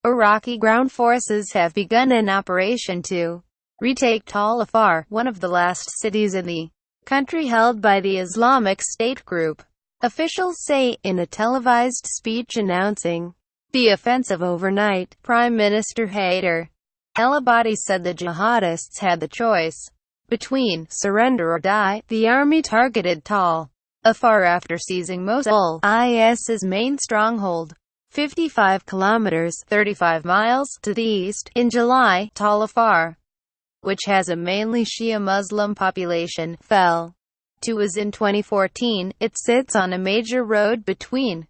Iraqi ground forces have begun an operation to retake Tal Afar, one of the last cities in the country held by the Islamic State group. Officials say, in a televised speech announcing the offensive overnight, Prime Minister Haider al-Abadi said the jihadists had the choice between surrender or die. The army targeted Tal Afar after seizing Mosul, IS's main stronghold, 55 kilometers 35 miles to the east, in July. Tal Afar, which has a mainly Shia Muslim population, fell to as in 2014. It sits on a major road between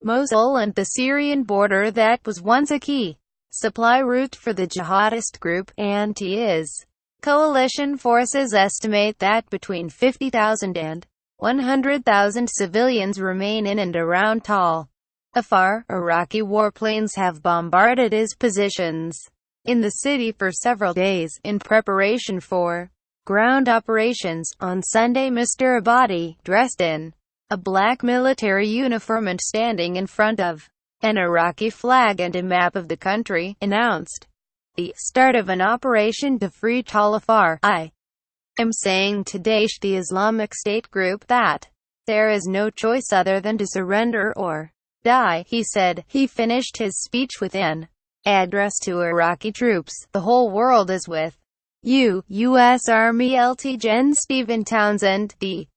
Mosul and the Syrian border that was once a key supply route for the jihadist group. Anti-IS coalition forces estimate that between 50,000 and 100,000 civilians remain in and around Tal Afar. Iraqi warplanes have bombarded IS positions in the city for several days, in preparation for ground operations. On Sunday, Mr. Abadi, dressed in a black military uniform and standing in front of an Iraqi flag and a map of the country, announced the start of an operation to free Tal Afar. "I am saying to Daesh, the Islamic State group, that there is no choice other than to surrender or die," he said. He finished his speech with an address to Iraqi troops. "The whole world is with you." U.S. Army Lt. Gen. Stephen Townsend, the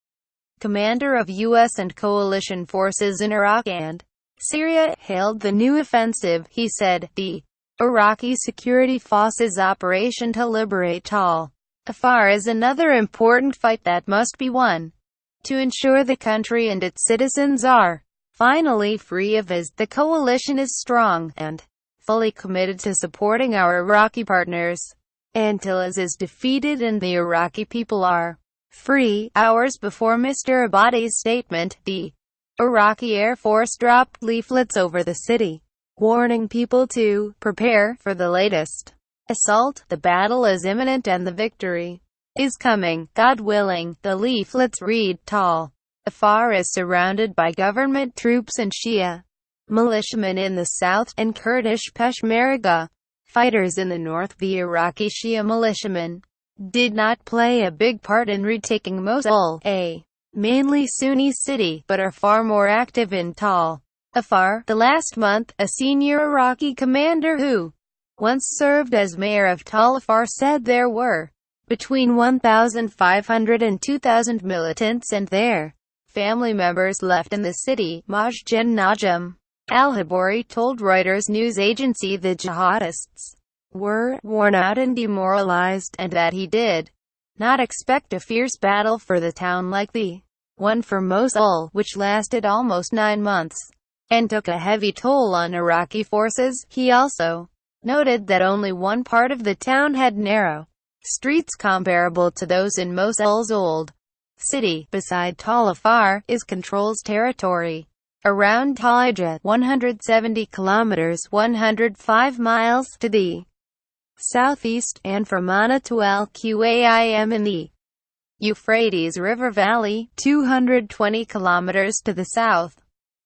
commander of U.S. and coalition forces in Iraq and Syria, hailed the new offensive. He said, "The Iraqi security forces' operation to liberate Tal Afar is another important fight that must be won to ensure the country and its citizens are finally free of IS. The coalition is strong and fully committed to supporting our Iraqi partners until IS is defeated and the Iraqi people are free." Hours before Mr. Abadi's statement, the Iraqi Air Force dropped leaflets over the city, warning people to prepare for the latest assault. "The battle is imminent and the victory is coming, God willing." The leaflets read, "Tal Afar is surrounded by government troops and Shia militiamen in the south, and Kurdish Peshmerga fighters in the north. The Iraqi Shia militiamen did not play a big part in retaking Mosul, a mainly Sunni city, but are far more active in Tal Afar." The last month, a senior Iraqi commander who once served as mayor of Tal Afar said there were between 1,500 and 2,000 militants and their family members left in the city. Majgen Najam al-Habori told Reuters news agency the jihadists were worn out and demoralized, and that he did not expect a fierce battle for the town like the one for Mosul, which lasted almost 9 months and took a heavy toll on Iraqi forces. He also noted that only one part of the town had narrow streets comparable to those in Mosul's old city. Beside Tal Afar is controls territory around Taija, 170 kilometers 105 miles to the southeast, and from Mana to Al-Qaim in the Euphrates River Valley, 220 kilometers to the south.